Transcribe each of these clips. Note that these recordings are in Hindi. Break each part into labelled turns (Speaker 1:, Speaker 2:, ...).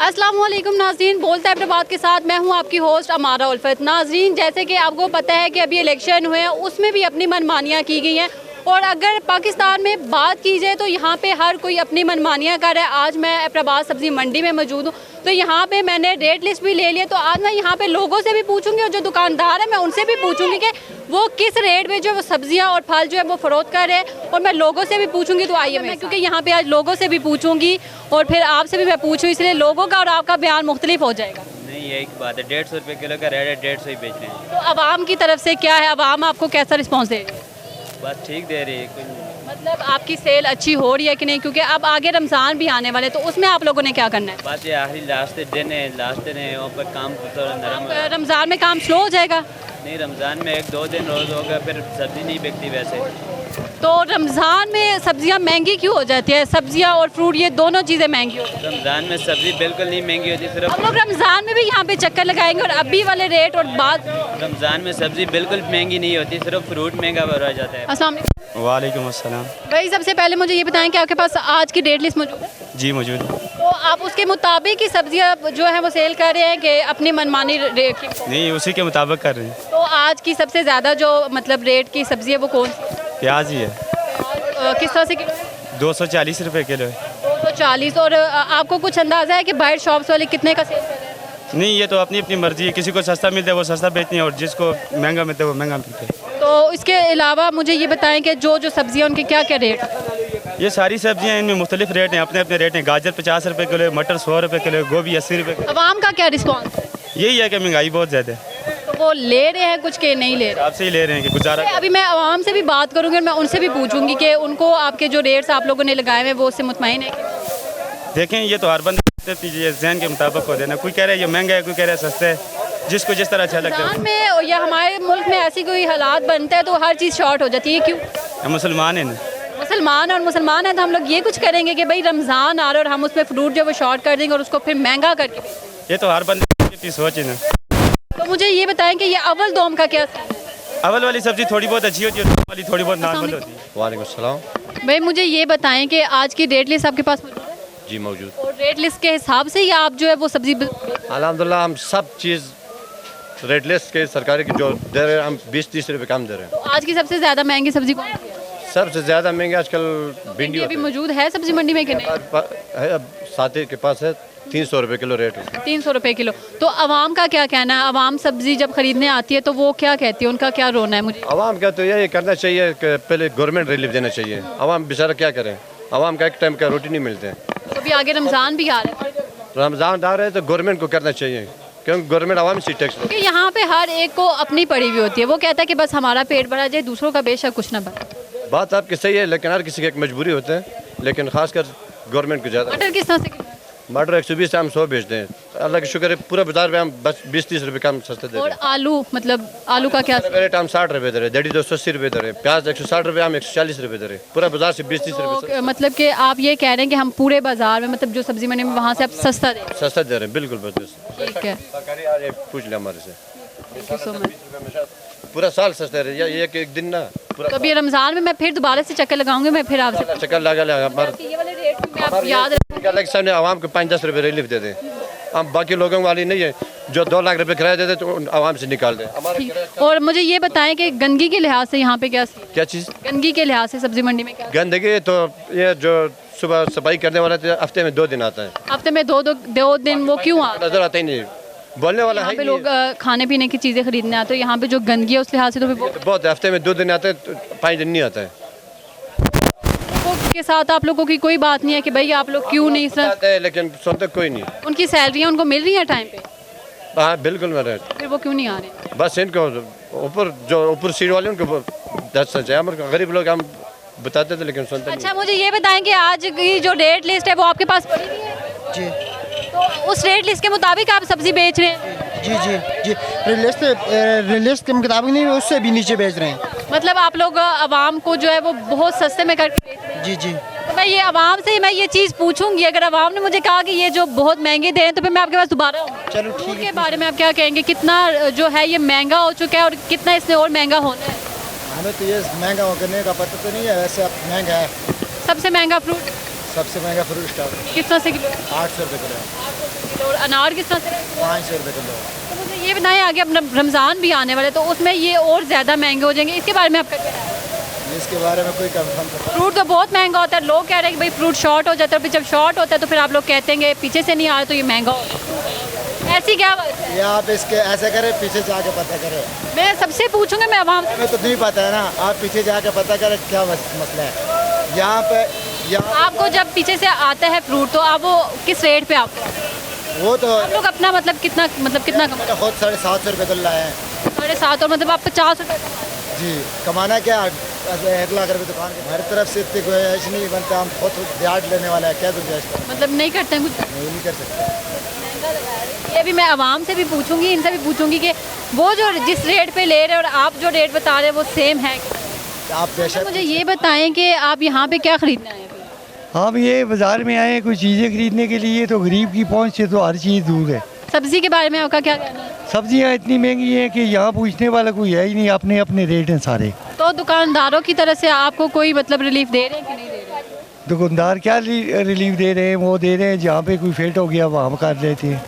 Speaker 1: अस्सलाम वालेकुम नाज़रीन, बोलता है प्रभात के साथ मैं हूं आपकी होस्ट अमारा उल्फत। नाज़रीन, जैसे कि आपको पता है कि अभी इलेक्शन हुए हैं, उसमें भी अपनी मनमानियां की गई हैं और अगर पाकिस्तान में बात की जाए तो यहाँ पे हर कोई अपनी मनमानियां कर रहा है। आज मैं प्रभात सब्ज़ी मंडी में मौजूद हूँ, तो यहाँ पे मैंने रेट लिस्ट भी ले लिया। तो आज मैं यहाँ पे लोगों से भी पूछूंगी और जो दुकानदार है मैं उनसे भी पूछूंगी कि वो किस रेट में जो वो सब्जियाँ और फल जो है वो फ़रोख्त कर रहे हैं, और मैं लोगों से भी पूछूंगी। तो आइए मैं, क्योंकि यहाँ पे आज लोगों से भी पूछूंगी और फिर आपसे भी मैं पूछूँ, इसलिए लोगों का और आपका बयान मुख्तलिफ हो जाएगा।
Speaker 2: नहीं, यही बात है। 150 रुपये किलो का रेट है, 150 ही बेच रहे हैं।
Speaker 1: तो आवाम की तरफ से क्या है, आवाम आपको कैसा रिस्पॉन्स दे रही है?
Speaker 2: बस ठीक दे रही है, कोई नहीं।
Speaker 1: मतलब आपकी सेल अच्छी हो रही है कि नहीं, क्योंकि अब आगे रमज़ान भी आने वाले, तो उसमें आप लोगों ने क्या करना है?
Speaker 2: बस ये आखिरी लास्ट दिन है वहाँ पर काम थोड़ा नरम है।
Speaker 1: रमज़ान में काम स्लो हो जाएगा?
Speaker 2: नहीं, रमज़ान में 1-2 दिन रोज़ होगा, फिर सब्ज़ी नहीं बिकती वैसे।
Speaker 1: तो रमज़ान में सब्जियां महंगी क्यों हो जाती है? सब्जियां और फ्रूट ये दोनों चीज़ें महंगी हो जाती हैं।
Speaker 2: रमज़ान में सब्ज़ी बिल्कुल नहीं महंगी होती, सिर्फ
Speaker 1: हम लोग रमज़ान में भी यहाँ पे चक्कर लगाएंगे और अभी वाले रेट और बाद।
Speaker 2: रमज़ान में सब्ज़ी बिल्कुल महंगी नहीं होती, सिर्फ फ्रूट महंगा बढ़ जाता है।
Speaker 1: अस्सलाम वालेकुम।
Speaker 3: वालेकुम अस्सलाम।
Speaker 1: भाई, सबसे पहले मुझे ये बताएं कि आपके पास आज की रेट लिस्ट मौजूद है?
Speaker 3: जी मौजूद है।
Speaker 1: तो आप उसके मुताबिक ही सब्जियां जो है वो सेल कर रहे हैं कि अपनी मनमानी रेट की?
Speaker 3: नहीं, उसी के मुताबिक कर रहे हैं।
Speaker 1: तो आज की सबसे ज़्यादा जो मतलब रेट की सब्जी है वो कौन सी?
Speaker 3: प्याज ही है,
Speaker 1: किस तरह से किलो है?
Speaker 3: 240 रुपये किलो है।
Speaker 1: 240। और आपको कुछ अंदाज़ा है कि बाहर शॉप्स वाले कितने का सेल कर रहे हैं?
Speaker 3: नहीं, ये तो अपनी अपनी मर्जी है। किसी को सस्ता मिलता है वो सस्ता बेचते हैं और जिसको महंगा मिलता है वो महंगा मिलता है।
Speaker 1: तो इसके अलावा मुझे ये बताएं कि जो जो सब्जियां उनके क्या क्या रेट हैं?
Speaker 3: ये सारी सब्जियां, इनमें मुख्तलिफ रेट हैं, अपने अपने रेट हैं। गाजर 50 रुपये किलो, मटर 100 रुपये किलो, गोभी 80 रुपये किलो।
Speaker 1: आवाम का क्या रिस्पॉन्स है?
Speaker 3: यही है कि महंगाई बहुत ज़्यादा है।
Speaker 1: तो वो ले रहे हैं कुछ के नहीं ले रहे?
Speaker 3: आपसे ही ले रहे हैं कि गुजारा।
Speaker 1: अभी मैं आवाम से भी बात करूंगी और मैं उनसे भी पूछूंगी कि उनको आपके जो रेट्स आप लोगों ने लगाए हैं वो उससे मुतमईन है?
Speaker 3: देखें, ये तो हर बंदे जहन के मुताबिक हो देना। कोई कह रहा है ये महंगा है, कोई कह रहा है सस्ता है, जिसको जिस तरह अच्छा लगता है।
Speaker 1: रमज़ान में या हमारे मुल्क में ऐसी कोई हालात बनता है तो हर चीज़ शॉर्ट हो जाती है, क्यों?
Speaker 3: हम मुसलमान हैं ना।
Speaker 1: मुसलमान हैं तो हम लोग ये कुछ करेंगे कि भाई रमज़ान आ रहा है और हम उसमें फ्रूट जो वो शॉर्ट कर देंगे और उसको फिर महंगा करके बेचेंगे।
Speaker 3: ये तो हर बंदे की सोच है ना।
Speaker 1: तो मुझे ये बताएं कि ये अव्वल दोम का क्या?
Speaker 3: अवल वाली सब्जी थोड़ी बहुत अच्छी होती है, दूसरी वाली थोड़ी बहुत नॉर्मल होती है।
Speaker 4: वालेकुम सलाम।
Speaker 1: भाई, मुझे ये बताएं कि आज की रेट लिस्ट आपके पास मौजूद है?
Speaker 4: जी मौजूद।
Speaker 1: और रेट लिस्ट के हिसाब से ही आप जो है वो सब्जी
Speaker 4: अल्हम्दुलिल्लाह हम सब चीज़ रेटलेस के सरकारी की जो दे रहे हैं, हम 20-30 रुपये कम दे रहे हैं।
Speaker 1: तो आज की सबसे ज़्यादा महंगी सब्जी कौन सी है?
Speaker 4: सबसे ज़्यादा महंगी आजकल भिंडी
Speaker 1: ये भी मौजूद है सब्जी मंडी में कि नहीं?
Speaker 4: है। अब साथी के पास है 300 रुपये किलो रेट है।
Speaker 1: 300 रुपये किलो। तो आवाम का क्या कहना है? आवाम सब्जी जब खरीदने आती है तो वो क्या कहती है, उनका क्या रोना है? मुझे
Speaker 4: आवाम का तो यही करना चाहिए कि पहले गवर्नमेंट रिलीफ देना चाहिए। आवाम बेचारा क्या करें, आवाम का एक टाइम का रोटी नहीं मिलते हैं।
Speaker 1: तो अभी आगे रमज़ान भी आ रहा है,
Speaker 4: रमज़ान आ रहे हैं तो गवर्नमेंट को करना चाहिए, क्योंकि गवर्नमेंट आवाम से टैक्स।
Speaker 1: क्योंकि यहाँ पे हर एक को अपनी पड़ी हुई होती है। वो कहता है कि बस हमारा पेट भरा जाए, दूसरों का बेशक कुछ ना बने।
Speaker 4: बात आपकी सही है, लेकिन हर किसी की एक मजबूरी होता है, लेकिन खासकर गवर्नमेंट को ज़्यादा।
Speaker 1: मटर किस तरह से किलो है?
Speaker 4: मटर 120 से हम 100 बेचते हैं। अल्लाह का शुक्र है, पूरे बाजार में हम बस 20-30 रुपये कम सस्ते दे रहे
Speaker 1: और
Speaker 4: हैं।
Speaker 1: आलू, मतलब आलू का क्या?
Speaker 4: रेट हम 60 रुपये दे रहे हैं, डेढ़ी 280 रुपये दे रहे हैं। प्याज 160 रुपये, हम 140 रुपये दे रहे हैं। पूरा बाजार से 20-30 रुपये
Speaker 1: तो मतलब कि आप ये कह रहे हैं कि हम पूरे बाजार में, मतलब जो सब्जी मंडी में, वहाँ से आप सस्ता दें?
Speaker 4: सस्ता दे रहे हैं, बिल्कुल। बस
Speaker 1: ठीक है,
Speaker 4: सरकारी आज पूछ ले हमारे से,
Speaker 1: थैंक यू सो मच।
Speaker 4: पूरा साल सस्ता है, ये एक दिन ना पूरा
Speaker 1: तो अभी रमज़ान में मैं फिर दोबारा से चक्कर लगाऊंगी, मैं फिर आपसे
Speaker 4: चक्कर लगा ले।
Speaker 1: ये वाले रेट में आप याद रखें।
Speaker 4: सामने आवाम को 5-10 रुपये रिलीफ दे दें। हम बाकी लोगों वाली नहीं है जो 2 लाख रुपये किराया देते तो आवाम से निकाल दें हमारे।
Speaker 1: और मुझे ये बताएं कि गंदगी के लिहाज से यहाँ पे
Speaker 4: क्या चीज़
Speaker 1: गंदगी के लिहाज से सब्जी मंडी में क्या?
Speaker 4: गंदगी तो ये जो सुबह सफाई करने वाला था, हफ्ते में 2 दिन आता है।
Speaker 1: हफ्ते में दो दिन वो क्यों आता है?
Speaker 4: नजर आता ही नहीं, बोलने वाला
Speaker 1: यहाँ
Speaker 4: है
Speaker 1: पे
Speaker 4: ही
Speaker 1: लोग खाने पीने की चीज़ें खरीदने आते हैं, यहाँ पे जो गंदगी है उस लिहाज से तो
Speaker 4: नहीं। बहुत हफ्ते में 2 दिन आता है, 5 दिन नहीं आता है।
Speaker 1: लोगों के साथ आप लोगों की कोई बात नहीं है कि भाई आप लोग क्यों नहीं इस तरह?
Speaker 4: आता है लेकिन सुनते कोई नहीं।
Speaker 1: उनकी सैलरियाँ उनको मिल रही है टाइम पे,
Speaker 4: हाँ बिल्कुल मेरे,
Speaker 1: फिर वो क्यों नहीं आ रहे?
Speaker 4: बस इनको ऊपर सीट वाले उनको दस चाहिए। हमारे गरीब लोग हम बताते थे लेकिन सुनते
Speaker 1: अच्छा, मुझे ये बताएं कि आज की जो रेट लिस्ट है वो आपके पास पड़ी हुई है?
Speaker 5: जी
Speaker 1: तो उस रेट लिस्ट के मुताबिक आप सब्जी बेच रहे हैं?
Speaker 5: जी जी जी रिलीज के मुताबिक नहीं, उससे भी नीचे बेच रहे हैं।
Speaker 1: मतलब आप लोग आवाम को जो है वो बहुत सस्ते में करके बेच रहे हैं?
Speaker 5: जी जी।
Speaker 1: तो मैं ये आवाम से मैं ये चीज़ पूछूंगी, अगर आवाम ने मुझे कहा कि ये जो बहुत महंगे दे हैं तो फिर मैं आपके पास दोबारा आऊंगी।
Speaker 5: चलो ठीक
Speaker 1: फ्रूट
Speaker 5: है।
Speaker 1: के बारे में आप क्या कहेंगे, कितना जो है ये महंगा हो चुका है और कितना इसमें और महंगा होना है?
Speaker 5: हमें तो ये महंगा करने का पता तो नहीं है, वैसे अब महंगा है।
Speaker 1: सबसे महंगा फ्रूट
Speaker 6: सबसे महंगा फ्रूट स्टार
Speaker 1: किस तरह से किलो है?
Speaker 6: 800 रुपये किलो,
Speaker 1: किलो। और अनार किस तरह से?
Speaker 6: 500 रुपये किलो।
Speaker 1: तो मुझे ये बताएं, आगे अपना रमज़ान भी आने वाले, तो उसमें ये और ज़्यादा महंगे हो जाएंगे, इसके बारे में आपका क्या है?
Speaker 6: इसके बारे में कोई कंफर्म कर
Speaker 1: फ्रूट तो बहुत महंगा होता है, लोग कह रहे हैं कि भाई फ्रूट शॉर्ट हो जाता है, फिर जब शॉर्ट होता है तो फिर आप लोग कहते हैं पीछे से नहीं आ रहा तो ये महंगा हो, ऐसी क्या बात है?
Speaker 6: या आप इसके ऐसे करें, पीछे जाके पता करें।
Speaker 1: मैं सबसे पूछूंगा, मैं आवाम से।
Speaker 6: हमें तो नहीं पता है ना, आप पीछे जाके पता करें क्या मसला है यहाँ पे। यहाँ
Speaker 1: आपको जब पीछे से आता है फ्रूट तो आप वो किस रेट पे आपको,
Speaker 6: वो तो
Speaker 1: आप लोग अपना मतलब कितना कमा?
Speaker 6: खुद 750 रुपये किलो लाए हैं
Speaker 1: 7.5 और मतलब आप 50 रुपये
Speaker 6: जी। कमाना क्या 1 लाख रुपये दुकान के, हर तरफ से इतनी गुंजाइश नहीं बनता। हम खुद ब्याज लेने वाला है, क्या गुंजाइश करें?
Speaker 1: मतलब नहीं करते हैं कुछ?
Speaker 6: नहीं कर सकते।
Speaker 1: ये भी मैं आवाम से भी पूछूंगी, इनसे भी पूछूंगी कि वो जो जिस रेट पे ले रहे हैं और आप जो रेट बता रहे हैं वो सेम है?
Speaker 6: आप बेशक
Speaker 1: मुझे ये बताएं कि आप यहाँ पे क्या खरीदने आए हैं?
Speaker 7: हम ये बाज़ार में आए हैं कुछ चीज़ें खरीदने के लिए, तो गरीब की पहुंच से तो हर चीज़ दूर है।
Speaker 1: सब्जी के बारे में आपका क्या कहना है?
Speaker 7: सब्जियां इतनी महंगी हैं कि यहाँ पूछने वाला कोई है ही नहीं, अपने अपने रेट हैं सारे।
Speaker 1: तो दुकानदारों की तरफ से आपको कोई मतलब रिलीफ दे रहे हैं कि नहीं दे रहे हैं?
Speaker 7: दुकानदार क्या रिलीफ दे रहे हैं, वो दे रहे हैं जहाँ पे कोई फेट हो गया वहाँ कर लेते हैं।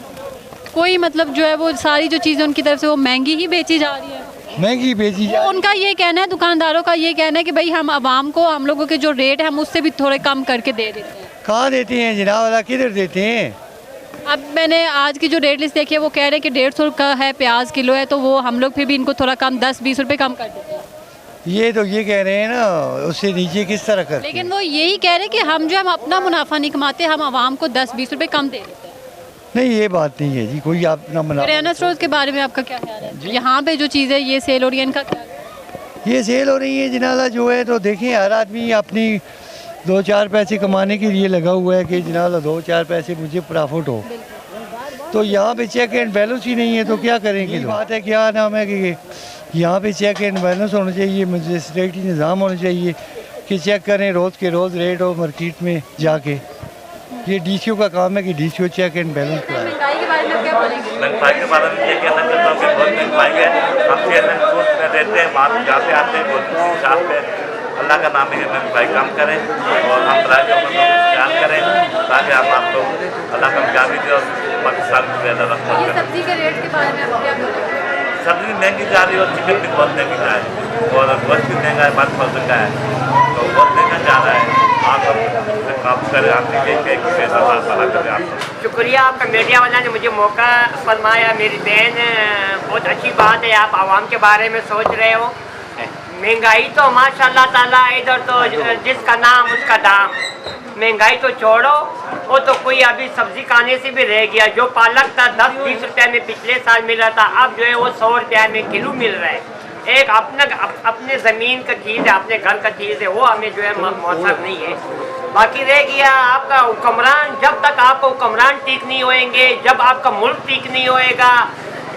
Speaker 1: कोई मतलब जो है वो सारी जो चीज़ें उनकी तरफ से वो महंगी ही बेची जा रही है।
Speaker 7: महंगी बेची जा
Speaker 1: उनका ये कहना है, दुकानदारों का ये कहना है कि भाई हम आवाम को, हम लोगों के जो रेट है हम उससे भी थोड़े कम करके दे देते हैं।
Speaker 7: कहाँ देते हैं जनाब वाला, किधर देते हैं?
Speaker 1: अब मैंने आज की जो रेट लिस्ट देखी है वो कह रहे हैं कि 150 का है प्याज किलो है, तो वो हम लोग फिर भी इनको थोड़ा कम 10-20 रुपए कम कर देते हैं।
Speaker 7: ये तो ये कह रहे हैं ना, उससे नीचे किस तरह करते हैं?
Speaker 1: लेकिन वो यही कह रहे हैं कि हम जो हम अपना मुनाफा नहीं कमाते, हम आवाम को 10-20 रुपए कम दे देते हैं।
Speaker 7: नहीं ये बात नहीं है जी, कोई अपना मना।
Speaker 1: करियाना स्टोर्स के बारे में आपका क्या ख्याल है? यहाँ पे जो चीज़ें ये सेल हो रही है, इनका क्या है?
Speaker 7: ये सेल हो रही है जनाला जो है, तो देखें हर आदमी अपनी 2-4 पैसे कमाने के लिए लगा हुआ है कि जनाला 2-4 पैसे मुझे प्रॉफिट हो। तो यहाँ पे चेक एंड बैलेंस ही नहीं है, तो क्या करेंगे? बात है क्या नाम है कि यहाँ पे चेक एंड बैलेंस होना चाहिए, मजिस्ट्रेटी निज़ाम होना चाहिए कि चेक करें रोज़ के रोज़ रेट हो मार्केट में जाके। ये डीसीओ का काम है कि डीसीओ चेक एंड बैलेंस कराए।
Speaker 1: महंगाई के बारे में क्या बोलेंगे?
Speaker 8: महंगाई के बारे में ये कहना चाहता हूँ कि बहुत महंगाई है। हम चेयरमैन कोर्ट में रहते हैं, वहाँ जाते आते हैं, बहुत साथ पे अल्लाह का नाम है महंगाई कम करें और हम राज्यों को ख्याल करें ताकि हम आपको अल्लाह कामयाबी दे और पाकिस्तान को बेहतर रखना
Speaker 1: ये सब्जी के रेट के बारे में आप क्या बोलेंगे?
Speaker 8: सब्जी महंगी जा रही है और चिकन भी बहुत महंगी जा रही है और गोश्त भी महंगा है, 5% का है, तो बहुत महंगा जा रहा है। आप करें, आपकी पैसा भला करें आपको।
Speaker 9: शुक्रिया आपका मीडिया वाला ने मुझे मौका फरमाया। मेरी बहन, बहुत अच्छी बात है आप आवाम के बारे में सोच रहे हो। महंगाई तो माशाल्लाह ताला इधर तो जिसका नाम उसका दाम। महंगाई तो छोड़ो, वो तो कोई अभी सब्जी खाने से भी रह गया। जो पालक था 10-20 रुपये में पिछले साल मिल रहा था, अब जो है वो 100 रुपये में किलो मिल रहा है। एक अपने ज़मीन का चीज़ है, अपने घर का चीज़ है, वो हमें जो है मौसर नहीं है। बाकी रह गया आपका हुक्मरान। जब तक आपका हुक्मरान ठीक नहीं होएंगे, जब आपका मुल्क ठीक नहीं होएगा,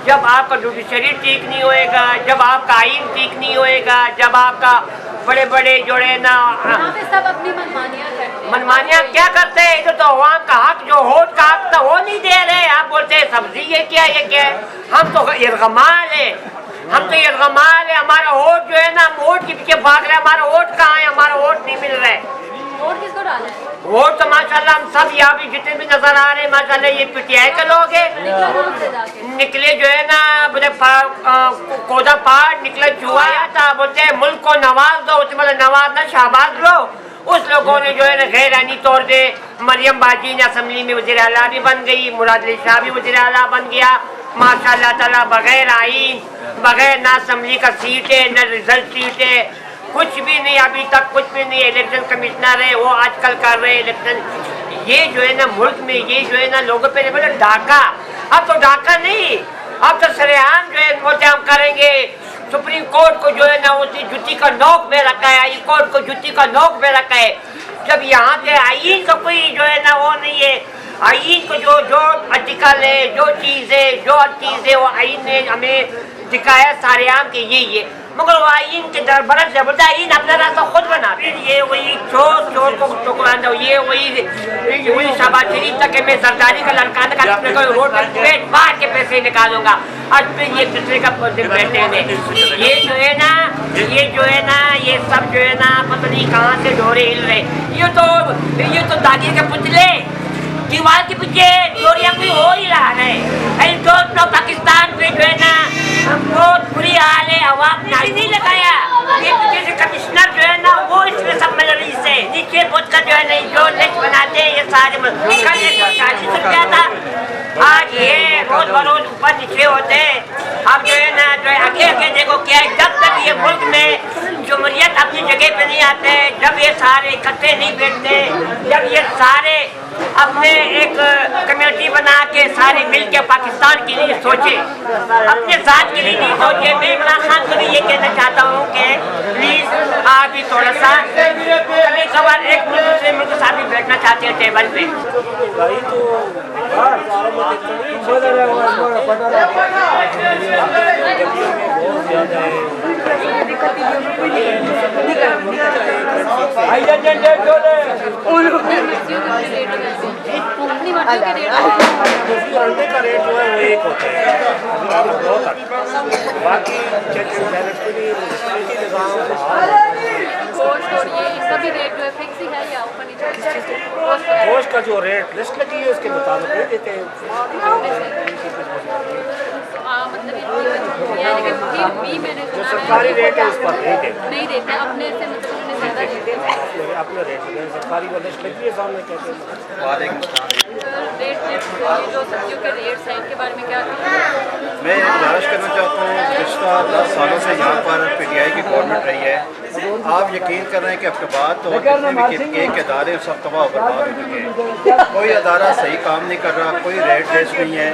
Speaker 9: जब आपका जुडिशरी ठीक नहीं होएगा, जब आपका आइन ठीक नहीं होएगा, जब आपका बड़े बड़े जो है ना
Speaker 1: यहाँ पे सब अपनी मनमानियाँ करते हैं।
Speaker 9: मनमानियाँ क्या करते हैं? इधर तो अवाम का हक, जो वोट का हक था वो नहीं दे रहे। आप बोलते हैं सब्जी ये क्या है? हम तो इरगमाल है, हमारा वोट जो है ना, हम वोट के पीछे भाग रहे हैं। हमारा वोट कहाँ है? हमारा वोट नहीं मिल रहा है।
Speaker 1: वोट किसको डाले?
Speaker 9: वोट तो माशाल्लाह हम सब यहाँ भी जितने भी नजर आ रहे हैं माशाल्लाह ये पीटीआई के लोग हैं। निकले जो है ना बोले कोदा पार निकले चुहा था, बोलते हैं मुल्क को नवाज दो, उसमें नवाजना शाहबाज लो। उस लोगों ने जो है ना गैरानी तौर पे मरियम बाजी ने असम्बली में वज़ीर आला भी बन गई, मुराद अली शाह भी वज़ीर आला बन गया माशाल्लाह ताला। बगैर आइन, बगैर ना असम्बली का सीट है, न रिजल्ट सीट है, कुछ भी नहीं, अभी तक कुछ भी नहीं। इलेक्शन कमिश्नर है वो आजकल कर रहे हैं इलेक्शन। ये जो है ना मुल्क में ये जो है ना लोगों पे बोले डाका, अब तो डाका नहीं, अब तो सरेआम जो है बोलते हम करेंगे। सुप्रीम कोर्ट को जो है ना उसी जुत्ती का नोक में रखा है, हाई कोर्ट को जुत्ती का नोक में रखा है। जब यहाँ पे आइन का कोई जो है ना वो नहीं है, आइन को जो आर्टिकल है, जो चीज़ है वो आइन ने हमें दिखाया सारेआम के यही है। मगर वो इन के बरस से बोलता है इन अपना रास्ता खुद बनाते हैं। ये वही चोर को टुकरान दो, ये वही शहबाज शरीफ तक मैं सरदारी का लड़का अपने को रोड पर पेट फाड़ के पैसे निकालूंगा और फिर ये दूसरे का दिन बैठे हुए। ये जो है ना ये सब जो है ना पता नहीं कहाँ से डोरे हिल रहे। ये तो दादी के पुतले दीवार के पीछे चोरियां भी हो ही रहा है। दोस्तों पाकिस्तान में जो है ना बहुत बुरी हाल है, अवाम नाज नहीं लगाया। ये पीछे से कमिश्नर जो है ना वो इसमें सब मजबूरी से नीचे बहुत का जो है ना जो लिस्ट बनाते हैं ये सारे कल 140 रुपया था, आज ये रोज बरोज ऊपर नीचे होते हैं। अब जो है ना जो आगे आगे देखो क्या है, जब तक ये मुल्क में जमहूरियत अपनी जगह पे नहीं आते, जब ये सारे इकट्ठे नहीं बैठते, जब ये सारे अपने एक कमेटी बना के सारे मिल के पाकिस्तान के लिए सोचे, अपने साथ के लिए नहीं सोचे। मैं इमरान खान को भी ये कहना चाहता हूँ कि प्लीज आप भी थोड़ा सा कभी कभार एक मुल्क दूसरे मुल्क के साथ भी बैठना चाहते हैं टेबल पे।
Speaker 10: अंडे का रेट जो है वो एक होता है, बाकी चेक एंड बैलेंस के लिए
Speaker 1: सभी रेट जो है फिक्स ही है या ऊपर नीचे?
Speaker 10: गोश्त का जो रेट लिस्ट लगी है उसके मुताबिक दे देते हैं। जो सरकारी रेट है उस पर नहीं देते
Speaker 1: अपने से मतलब ज़्यादा देते हैं
Speaker 10: अपने रेट सरकारी वाले लिस्ट लगी है सामने कहते हैं।
Speaker 1: जो सब्जियों के रेट्स हैं इनके बारे में क्या कहेंगे?
Speaker 11: मैं गुजारिश करना चाहता हूँ, पिछला 10 सालों से यहाँ पर PTI की गवर्नमेंट रही है। आप यकीन कर रहे हैं कि अब के बाद तो जितने भी केक के अदारे सब तबाह बर्बाद हो चुके हैं। कोई अदारा सही काम नहीं कर रहा, कोई रेट लिस्ट नहीं है,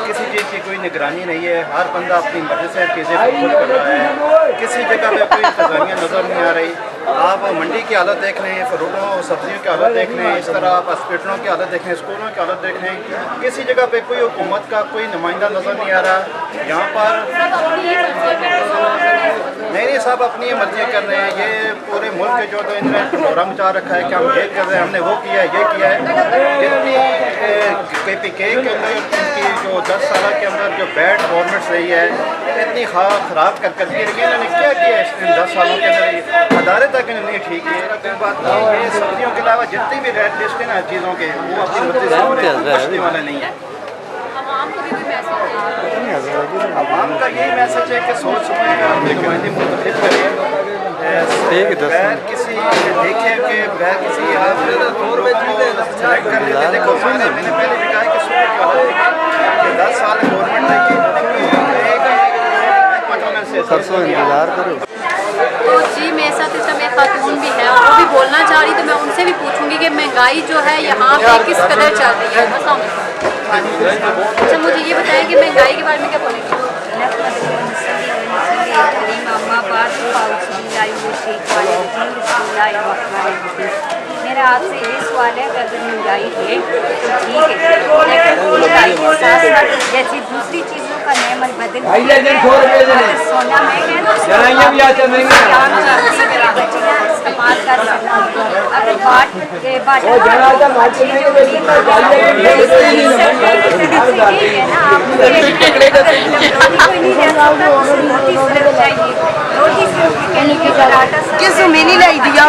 Speaker 11: किसी चीज़ की कोई निगरानी नहीं है। हर बंदा अपनी मर्जी से चीज़ें खुद कर रहा है, किसी जगह पे कोई इंतजामिया नज़र नहीं आ रही। आप मंडी की हालत देख लें, फ्रूटों और सब्जियों की हालत देख लें, इस तरह आप हॉस्पिटलों की हालत देख लें, स्कूलों की हालत देख लें, किसी जगह पे कोई हुकूमत का कोई नुमाइंदा नज़र नहीं आ रहा। यहाँ पर नहीं सब अपनी मर्जी कर रहे हैं। ये पूरे मुल्क के जो तो इन्होंने ढोरा मचा रखा है कि हम ये कर रहे हैं, हमने वो किया है, ये किया है। जितनी KPK के अंदर इनकी जो 10 साल के अंदर जो बैड गवर्नमेंट रही है, इतनी ख़राब कर दी रही है। इन्होंने क्या किया है इन 10 सालों के अंदर? अदारे तक इन्होंने ठीक है। कोई बात नहीं, ये सब्जियों के अलावा जितनी भी रेट लिस्ट है ना चीज़ों के, वो अपनी मर्जी से बचने वाला नहीं है। आवाम का यही मैसेज है कि सोच समझ अपने नुमाइंदे मुंतखब करें, बगैर किसी देखे के बगैर किसी आप सेलेक्ट कर लेते। देखो मैंने पहले भी कहा कि सूबे की हालत है 10 साल गवर्नमेंट रही
Speaker 4: सरसों इंतजार करो।
Speaker 1: तो जी मेरे साथ इस समय खातून भी है, वो भी बोलना चाह रही, तो मैं उनसे भी पूछूंगी कि महंगाई जो है यहाँ पे किस कदर चल रही है। अच्छा मुझे ये बताएं कि महंगाई के बारे में क्या बोलेंगे?
Speaker 12: मेरा आपसे ये सवाल है, अगर महंगाई है तो ठीक है, लेकिन महंगाई के साथ साथ जैसी दूसरी चीज़ों का नेमत बदल सोना महंगा बच्चियाँ इस्तेमाल कर सकती हैं। अगर
Speaker 1: मैंने लाई दिया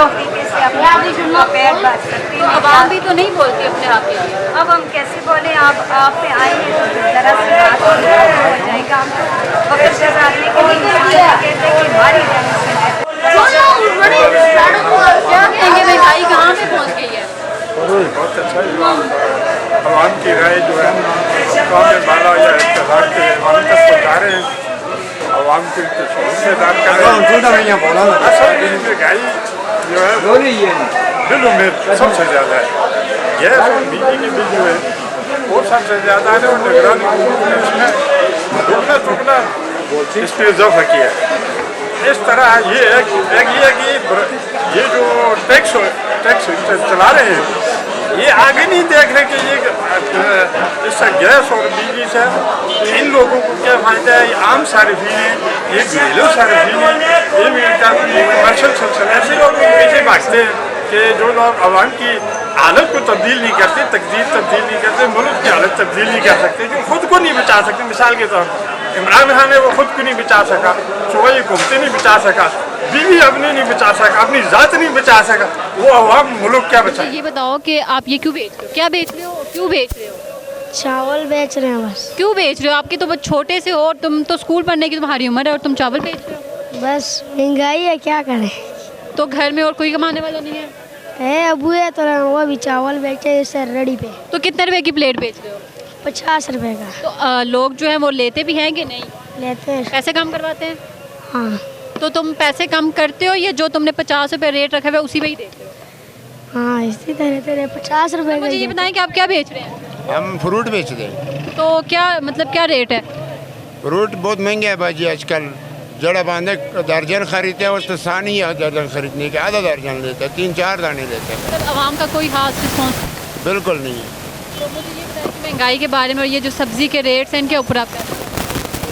Speaker 1: आवाम भी तो नहीं बोलती अपने आप के लिए।
Speaker 12: अब हम कैसे बोले? आप पे आएंगे तो जरा सी बात हो जाएगा। हम वक्त गुजारने के लिए कहते हैं कि हमारी
Speaker 1: क्या कहेंगे, महंगाई कहाँ पे पहुँच गई है?
Speaker 13: बहुत अच्छा आवाम की राय जो है काम में बाला या इक़्तिदार के आवाम तक पहुँचा रहे हैं, आवाम की हिस्सेदार कर रहे हैं। असल में महंगाई जो है बिलों में सबसे ज़्यादा है। गैस और बिजली की बिल जो है वो सबसे ज़्यादा है, और निगरानी इसमें टुकड़ा इसमें इजाफा किया है। इस तरह ये जो टैक्स चला रहे हैं ये आगे नहीं देख रहे कि ये इससे गैस और बिजली से इन लोगों को क्या फायदा है। आम सार्फिन है, ये घरेलू सार्फिन है, ये भी कमर्शियल सिलसिले ऐसे लोग पीछे भागते हैं कि जो लोग आवाम की हालत को तब्दील नहीं करते, तकदीर तब्दील नहीं करते, मुल्क की हालत तब्दील नहीं कर सकते, जो खुद को नहीं बचा सकते। मिसाल के तौर पर इमरान खान है, वो खुद को नहीं बचा सका, शोए हुकूमतें नहीं बचा सका, बीवी अपनी नहीं बचा सका, अपनी ज़ात नहीं बचा सका, वो अवाम मुल्क क्या बचा।
Speaker 1: ये बताओ कि आप ये क्यों बेच रहे हो, क्या बेच रहे हो, क्यों बेच रहे हो?
Speaker 14: चावल बेच रहे हैं बस।
Speaker 1: क्यों बेच रहे हो? आपके तो बहुत छोटे से हो और तुम तो स्कूल पढ़ने की तुम्हारी उम्र है और तुम चावल बेच रहे हो?
Speaker 14: बस महंगाई है, क्या करें।
Speaker 1: तो घर में और कोई कमाने वाला नहीं है?
Speaker 14: अबू है तो वो भी चावल बेचे इससे रेडी पे।
Speaker 1: तो कितने रुपए की प्लेट बेच रहे हो?
Speaker 14: 50 रुपए का।
Speaker 1: तो लोग जो है वो लेते भी हैं कि नहीं?
Speaker 14: लेते हैं।
Speaker 1: पैसे कम करवाते हैं?
Speaker 14: हाँ।
Speaker 1: तो तुम पैसे कम करते हो या जो तुमने 50 रुपए रेट रखा हुआ है उसी में ही देते हो?
Speaker 14: हाँ, इसी तरह तेरे 50 रुपए।
Speaker 1: मुझे ये बताएं कि आप क्या बेच रहे हैं?
Speaker 15: हम फ्रूट बेचते हैं।
Speaker 1: तो क्या मतलब क्या रेट है?
Speaker 15: फ्रूट बहुत महंगे है बाजी आजकल। जड़ा बांधे दर्जन खरीदते हैं, उस तो सानी है दर्जन खरीदने के, आधा दर्जन लेते हैं, 3-4 दाने लेते हैं।
Speaker 1: मतलब आवाम का कोई खास रिस्पॉन्स?
Speaker 15: बिल्कुल नहीं है।
Speaker 1: तो मुझे ये बताएं कि महंगाई के बारे में और ये जो सब्जी के रेट्स हैं इनके ऊपर आप क्या?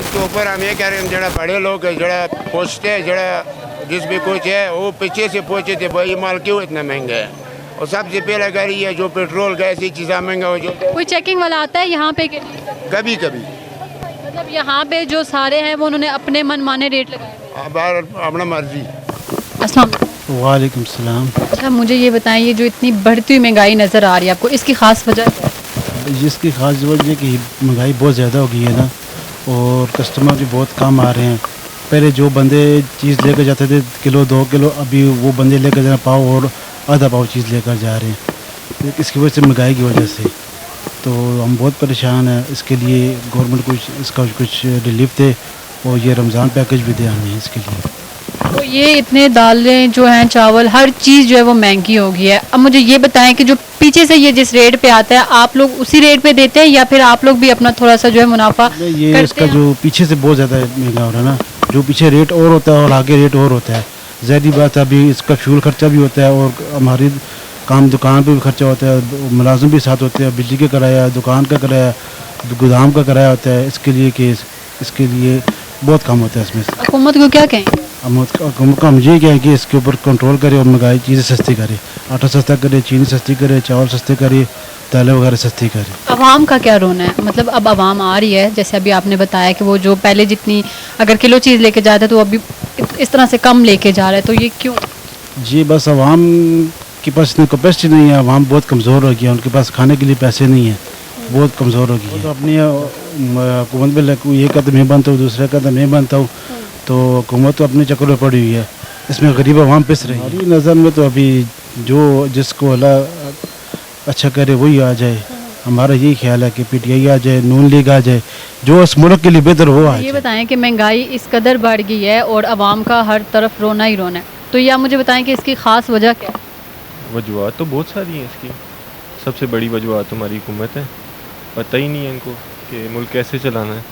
Speaker 15: इसके ऊपर हम ये कह रहे हैं, जड़ा बड़े लोग जड़ा पूछते हैं, जड़ा जिस भी कुछ है वो पीछे से पूछे थे भाई माल क्यों इतना महंगा है, और सबसे पहले कह रही है जो पेट्रोल गैस ये चीज़ें महंगा हो जो।
Speaker 1: कोई चेकिंग वाला आता है यहाँ पे?
Speaker 15: कभी कभी
Speaker 1: मतलब यहाँ पे जो सारे हैं वो उन्होंने अपने मन माने रेट लगाए?
Speaker 15: अपना मर्जी।
Speaker 1: अस्सलाम
Speaker 16: वालेकुम सलाम।
Speaker 1: अच्छा, मुझे ये बताएं, ये जो इतनी बढ़ती हुई महंगाई नज़र आ रही है आपको, इसकी खास वजह क्या है?
Speaker 16: इसकी खास वजह कि महंगाई बहुत ज़्यादा हो गई है ना, और कस्टमर भी बहुत कम आ रहे हैं। पहले जो बंदे चीज़ लेकर जाते थे किलो 2 किलो, अभी वो बंदे लेकर जाना पाव और आधा पाव चीज़ लेकर जा रहे हैं। इसकी वजह से महंगाई की वजह से तो हम बहुत परेशान हैं। इसके लिए गवर्नमेंट कुछ इसका कुछ रिलीफ दे और ये रमज़ान पैकेज भी दे हमें इसके लिए।
Speaker 1: तो ये इतने दालें जो हैं, चावल, हर चीज़ जो है वो महंगी हो गई है। अब मुझे ये बताएं कि जो पीछे से ये जिस रेट पे आता है आप लोग उसी रेट पे देते हैं या फिर आप लोग भी अपना थोड़ा सा जो है मुनाफा
Speaker 16: ये इसका जो पीछे से बहुत ज़्यादा महंगा हो रहा है ना, जो पीछे रेट और होता है और आगे रेट और होता है। ज़ाहिर बात है, अभी इसका फ्यूल खर्चा भी होता है और हमारी काम दुकान पे भी खर्चा होता है, मुलाजिम भी साथ होते हैं, बिजली का किराया, दुकान का किराया, गोदाम का किराया होता है। इसके लिए बहुत कम होता है इसमें।
Speaker 1: हुकूमत को क्या कहें?
Speaker 16: हुकूमत का मुझे क्या है कि इसके ऊपर कंट्रोल करे और महंगाई चीज़ें सस्ती करे, आटा सस्ता करे, चीनी सस्ती करे, चावल सस्ते करे, दालें वगैरह सस्ती करे।
Speaker 1: आवाम का क्या रोना है? मतलब अब आवाम आ रही है, जैसे अभी आपने बताया कि वो जो पहले जितनी अगर किलो चीज़ लेके जाता है तो अभी इस तरह से कम लेके जा रहा है, तो ये क्यों? जी
Speaker 16: बस आवाम के पास इतनी कैपेसिटी नहीं है, आवाम बहुत कमज़ोर हो गया, उनके पास खाने के लिए पैसे नहीं है, बहुत कमज़ोर हो गई। तो अपनी हुकूमत में ये कदम मैं बनता हूँ, दूसरा कदम मैं बनता हूँ, तो हुकूमत तो अपने चक्कर में पड़ी हुई है, इसमें गरीब आवाम पिस रही है। हमारी नज़र में तो अभी जो जिसको अल्लाह अच्छा करे वही आ जाए। हमारा यही ख्याल है कि PTI आ जाए, नून लीग आ जाए, जो इस मुल्क के लिए बेहतर हो।
Speaker 1: ये बताएं कि महंगाई इस कदर बढ़ गई है और आवाम का हर तरफ रोना ही रोना है, तो ये आप मुझे बताएं कि इसकी ख़ास वजह क्या है?
Speaker 17: वजूहत तो बहुत सारी हैं इसकी। सबसे बड़ी वजूहत हमारी हुकूमत है, पता ही नहीं है इनको कि मुल्क कैसे चलाना है।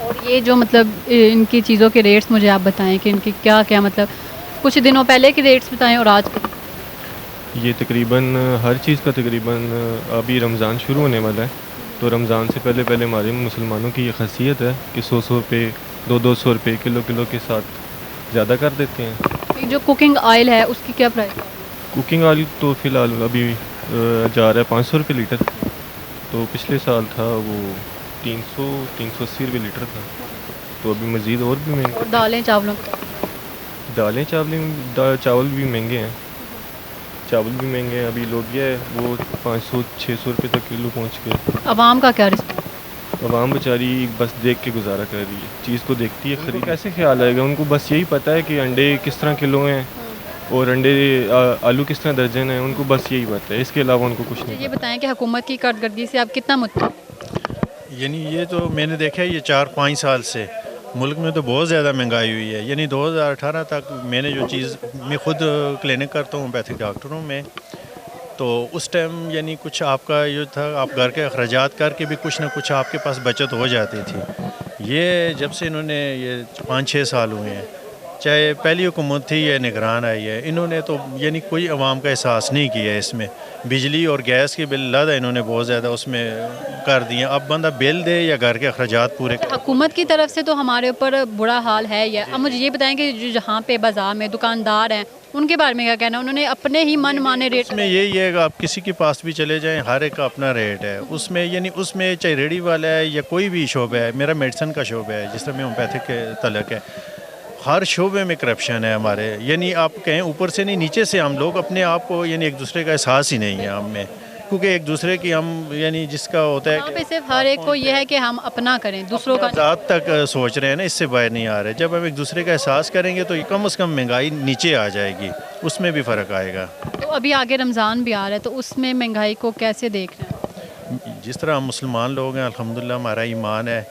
Speaker 1: और ये जो मतलब इनकी चीज़ों के रेट्स मुझे आप बताएं कि इनकी क्या क्या मतलब कुछ दिनों पहले के रेट्स बताएं और आज के।
Speaker 17: ये तकरीबन हर चीज़ का तकरीबन अभी रमज़ान शुरू होने वाला है, तो रमज़ान से पहले पहले हमारे मुसलमानों की ये खासियत है कि 100 रुपये 200 रुपये किलो के साथ ज़्यादा कर देते हैं।
Speaker 1: जो कुकिंग ऑयल है उसकी क्या प्राइस है?
Speaker 17: कुकिंग ऑयल तो फ़िलहाल अभी जा रहा है 500 रुपये लीटर, तो पिछले साल था वो 380 रुपये लीटर था, तो अभी मज़ीद और भी महंगे।
Speaker 1: और दालें चावल
Speaker 17: भी महंगे हैं, चावल भी महंगे हैं। अभी लोग ये वो 500-600 रुपये तक किलो पहुँच गए।
Speaker 1: आवाम का क्या रिस्क?
Speaker 17: आवाम बेचारी बस देख के गुजारा कर रही है, चीज़ को देखती है, खरीद कैसे ख्याल आएगा उनको? बस यही पता है कि अंडे किस तरह किलो हैं और अंडे आलू किस तरह दर्जन है, उनको बस यही पता है, इसके अलावा उनको कुछ नहीं।
Speaker 1: ये बताएं कि हुकूमत की कारकर्दगी से आप कितना मुतमईन?
Speaker 18: यानी ये तो मैंने देखा है ये 4-5 साल से मुल्क में तो बहुत ज़्यादा महंगाई हुई है। यानी 2018 तक मैंने जो चीज़ मैं ख़ुद क्लिनिक करता हूँ पैथिक डॉक्टरों में, तो उस टाइम यानी कुछ आपका ये था, आप घर के अखराजात करके भी कुछ ना कुछ आपके पास बचत हो जाती थी। ये जब से इन्होंने ये 5-6 साल हुए हैं चाहे पहली हुकूमत थी या निगरान आई है, इन्होंने तो यानी कोई अवाम का एहसास नहीं किया है इसमें। बिजली और गैस के बिल लादा इन्होंने बहुत ज़्यादा उसमें कर दिए। अब बंदा बिल दे या घर के अखराजात पूरे।
Speaker 1: हुकूमत की तरफ से तो हमारे ऊपर बुरा हाल है या अब मुझे ये बताएं कि जो जहाँ पे बाज़ार में दुकानदार हैं उनके बारे में क्या कहना है? उन्होंने अपने ही मन माने रेट
Speaker 18: में यही है कि आप किसी के पास भी चले जाएं, हर एक का अपना रेट है उसमें। यानी उसमें चाहे रेडी वाला है या कोई भी शोबा है, मेरा मेडिसिन का शोबा है, जिस तरह में होम्योपैथिक के तलक है, हर शोबे में करप्शन है हमारे। यानी आप कहें ऊपर से नहीं नीचे से हम लोग अपने आप को यानी एक दूसरे का एहसास ही नहीं है हम में, क्योंकि एक दूसरे की हम यानी जिसका होता है
Speaker 1: यहाँ पे सिर्फ हर एक को ये है कि हम अपना करें, दूसरों का
Speaker 18: ज़ात तक सोच रहे हैं ना, इससे बाहर नहीं आ रहे। जब हम एक दूसरे का एहसास करेंगे तो कम से कम महंगाई नीचे आ जाएगी, उसमें भी फ़र्क आएगा।
Speaker 1: तो अभी आगे रमज़ान भी आ रहा है, तो उसमें महंगाई को कैसे देख रहे हैं?
Speaker 18: जिस तरह हम मुसलमान लोग हैं, अल्हम्दुलिल्लाह हमारा ईमान है,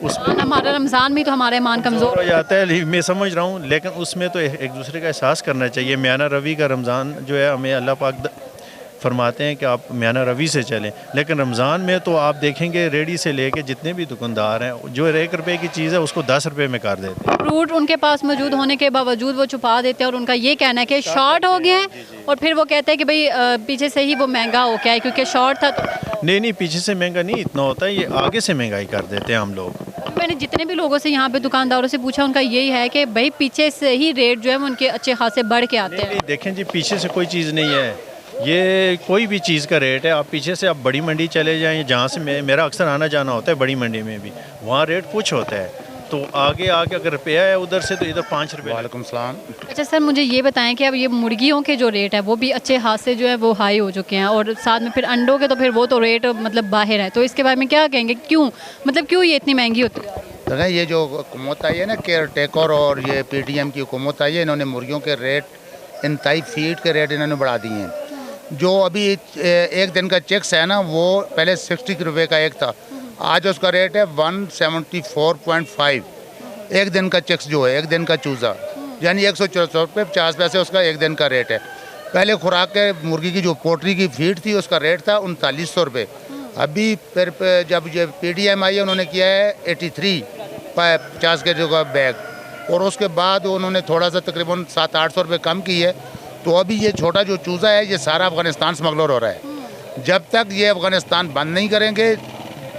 Speaker 18: उसमें
Speaker 1: हमारा रमज़ान में तो हमारा ईमान कमज़ोर
Speaker 18: हो जाता है, मैं समझ रहा हूँ, लेकिन उसमें तो एक दूसरे का एहसास करना चाहिए। म्याना रवि का रमज़ान जो है, हमें अल्लाह पाक फरमाते हैं कि आप म्याना रवि से चलें, लेकिन रमज़ान में तो आप देखेंगे रेडी से लेके जितने भी दुकानदार हैं, जो 1 रुपये की चीज़ है उसको 10 रुपये में कर देते हैं।
Speaker 1: फ्रूट उनके पास मौजूद होने के बावजूद वो छुपा देते हैं और उनका ये कहना है कि शॉर्ट हो गए हैं, और फिर वो कहते हैं कि भाई पीछे से ही वो महंगा हो गया है क्योंकि शॉर्ट था। तो
Speaker 18: नहीं, पीछे से महंगा नहीं इतना होता है, ये आगे से महंगाई कर देते हैं हम लोग।
Speaker 1: मैंने जितने भी लोगों से यहाँ पे दुकानदारों से पूछा, उनका यही है कि भाई पीछे से ही रेट जो है वो उनके अच्छे खासे बढ़ के आते हैं।
Speaker 18: देखें जी, पीछे से कोई चीज़ नहीं है, ये कोई भी चीज़ का रेट है। आप पीछे से आप बड़ी मंडी चले जाएं, जहाँ से मेरा अक्सर आना जाना होता है, बड़ी मंडी में भी वहाँ रेट कुछ होता है, तो आगे अगर रुपया है उधर से तो इधर 5 रुपये। वालेकुम सलाम।
Speaker 1: अच्छा सर, मुझे ये बताएं कि अब ये मुर्गियों के जो रेट है वो भी अच्छे हाथ से जो है वो हाई हो चुके हैं, और साथ में फिर अंडों के तो फिर वो तो रेट मतलब बाहर है, तो इसके बारे में क्या कहेंगे? क्यों ये इतनी महंगी होती है?
Speaker 19: देखिए, ये जो हुकूमत आई है ना, केयर टेकर और ये PTM की हुकूमत आई है, इन्होंने मुर्गियों के रेट इंतहाई फीड के रेट इन्होंने बढ़ा दिए हैं। जो अभी एक दिन का चिक्स है ना, वो पहले 60 रुपये का एक था, आज उसका रेट है 174.5। एक दिन का चिक्स जो है, एक दिन का चूज़ा, यानी 164 रुपये 50 पैसे उसका एक दिन का रेट है। पहले खुराक के मुर्गी की जो पोल्ट्री की फीड थी उसका रेट था 3900 रुपये। अभी फिर जब ये PTM आई है, उन्होंने किया है 83 50 के जो का बैग, और उसके बाद उन्होंने थोड़ा सा तकरीबन 700-800 रुपये कम की है। तो अभी ये छोटा जो चूज़ा है ये सारा अफ़गानिस्तान स्मगलर हो रहा है। जब तक ये अफ़गानिस्तान बंद नहीं करेंगे,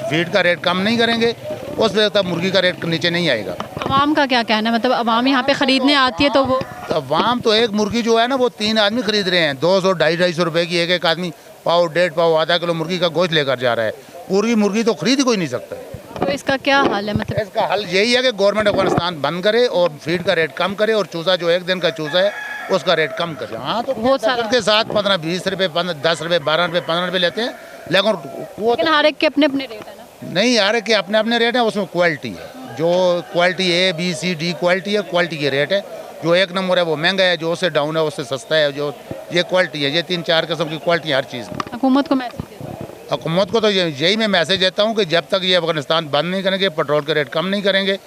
Speaker 19: फीड का रेट कम नहीं करेंगे, उस वजह तक मुर्गी का रेट नीचे नहीं आएगा।
Speaker 1: अवाम का क्या कहना है? मतलब अवाम यहाँ पे ख़रीदने आती है तो वो
Speaker 19: अवाम तो एक मुर्गी जो है ना वो 3 आदमी खरीद रहे हैं, 200-250 रुपये की एक आदमी पाव, 1.5 पाव, आधा किलो मुर्गी का गोश्त लेकर जा रहा है। पूरी मुर्गी तो खरीद ही कोई नहीं सकता।
Speaker 1: तो इसका क्या हल है? मतलब
Speaker 19: इसका हल यही है कि गवर्नमेंट अफगानिस्तान बंद करे और फीड का रेट कम करे, और चूज़ा जो एक दिन का चूज़ा है उसका रेट कम करे। हाँ, तो बहुत सारा के साथ 15-20 रुपये, 10 रुपये, 12 रुपये, 15 रुपये लेते हैं, लेकिन
Speaker 1: हर एक के अपने अपने रेट है ना?
Speaker 19: नहीं, हर एक के अपने अपने रेट है। उसमें क्वालिटी है, जो quality A, B, C, D quality है, क्वालिटी के रेट है। जो 1 नंबर है वो महंगा है, जो उससे डाउन है उससे सस्ता है। जो ये क्वालिटी है, ये 3-4 किस्म की क्वालिटी है हर चीज़ में।
Speaker 1: हुकूमत को मैसेज
Speaker 19: हुकूमत को तो यही मैं मैसेज देता हूँ कि जब तक ये अफगानिस्तान बंद नहीं करेंगे, पेट्रोल के रेट कम नहीं करेंगे,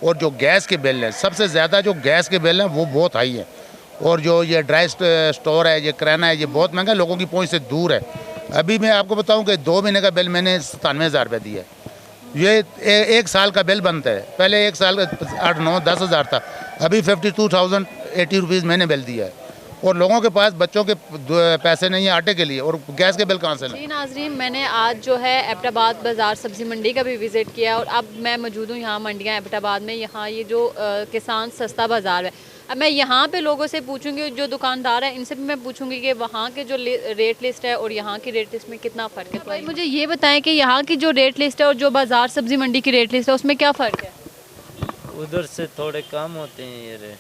Speaker 19: और जो गैस के बिल हैं, सबसे ज़्यादा जो गैस के बिल हैं वो बहुत हाई है, और जो ये ड्राई स्टोर है, ये किराना है, ये बहुत महंगा, लोगों की पहुँच से दूर है। अभी मैं आपको बताऊँ कि 2 महीने का बिल मैंने 97,000 रुपये दिया है। ये 1 साल का बिल बनता है, पहले 1 साल का 8-9-10 हज़ार था, अभी 52,080 रुपीज़ मैंने बिल दिया है, और लोगों के पास बच्चों के पैसे नहीं है आटे के लिए, और गैस के बिल कहाँ से
Speaker 1: जी नाज़रीन, मैंने आज जो है एबटाबाद बाज़ार सब्ज़ी मंडी का भी विज़िट किया, और अब मैं मौजूद हूँ यहाँ मंडियाँ एबटाबाद में। यहाँ ये जो किसान सस्ता बाज़ार है, अब मैं यहाँ पे लोगों से पूछूंगी, जो दुकानदार हैं इनसे भी मैं पूछूंगी कि वहाँ के जो रेट लिस्ट है और यहाँ की रेट लिस्ट में कितना फ़र्क है। भाई मुझे ये बताएं कि यहाँ की जो रेट लिस्ट है और जो बाज़ार सब्ज़ी मंडी की रेट लिस्ट है उसमें क्या फ़र्क है?
Speaker 2: उधर से थोड़े कम होते हैं ये रेट।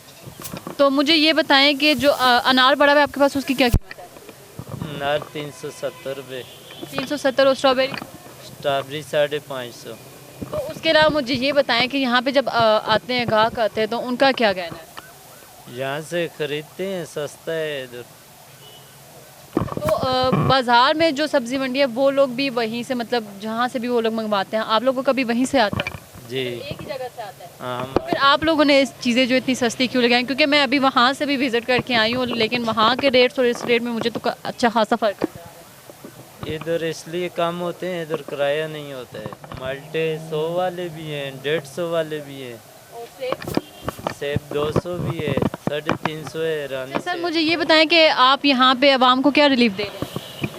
Speaker 1: तो मुझे ये बताएं कि जो अनार बड़ा है आपके पास, उसकी क्या कीमत है?
Speaker 2: अनार 370 रुपये।
Speaker 1: 370। और स्ट्रॉबेरी?
Speaker 2: स्ट्रॉबेरी 550।
Speaker 1: तो उसके अलावा मुझे ये बताएं कि यहाँ पे जब आते हैं, ग्राहक आते हैं, तो उनका क्या कहना है?
Speaker 2: यहाँ से खरीदते हैं, सस्ता है इधर।
Speaker 1: तो बाज़ार में जो सब्ज़ी मंडी है वो लोग भी वहीं से, मतलब जहाँ से भी वो लोग मंगवाते हैं, आप लोगों का भी वहीं से आता है?
Speaker 2: जी,
Speaker 1: एक ही जगह से आता है।
Speaker 2: हाँ।
Speaker 1: तो फिर आप लोगों ने इस चीज़ें जो इतनी सस्ती क्यों लगाई? क्योंकि मैं अभी वहाँ से भी विज़िट करके आई हूँ, लेकिन वहाँ के रेट्स और इस रेट में मुझे तो अच्छा खासा फ़र्क है।
Speaker 2: इधर इसलिए कम होते हैं, इधर किराया नहीं होता है। माल्टे 100 वाले भी हैं, 150 वाले भी हैं। सेब 200 भी है, 350 है रानी।
Speaker 1: सर मुझे ये बताएं कि आप यहाँ पे आवाम को क्या रिलीफ दे रहे हैं?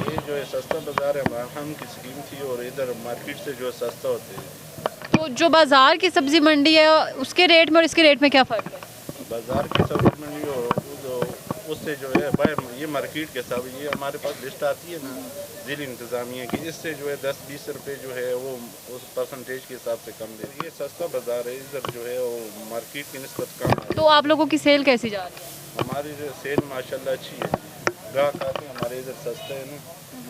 Speaker 13: ये जो है सस्ता बाजार है हम की स्कीम थी और इधर मार्केट से जो है सस्ता होते हैं।
Speaker 1: तो जो बाज़ार की सब्ज़ी मंडी है उसके रेट में और इसके रेट में क्या फ़र्क है?
Speaker 13: बाजार की सब्जी मंडी और उससे जो है बाहर ये मार्केट के हिसाब ये हमारे पास लिस्ट आती है ना ज़िला इंतज़ामिया की, इससे जो है 10-20 रुपये जो है वो उस परसेंटेज के हिसाब से कम दे। ये सस्ता बाजार है, इधर जो है वो मार्केट की निस्बत कम है।
Speaker 1: तो आप लोगों की सेल कैसी जा रही है?
Speaker 13: हमारी जो सेल माशाल्लाह अच्छी है, ग्राहक आते हैं हमारे इधर सस्ता है ना,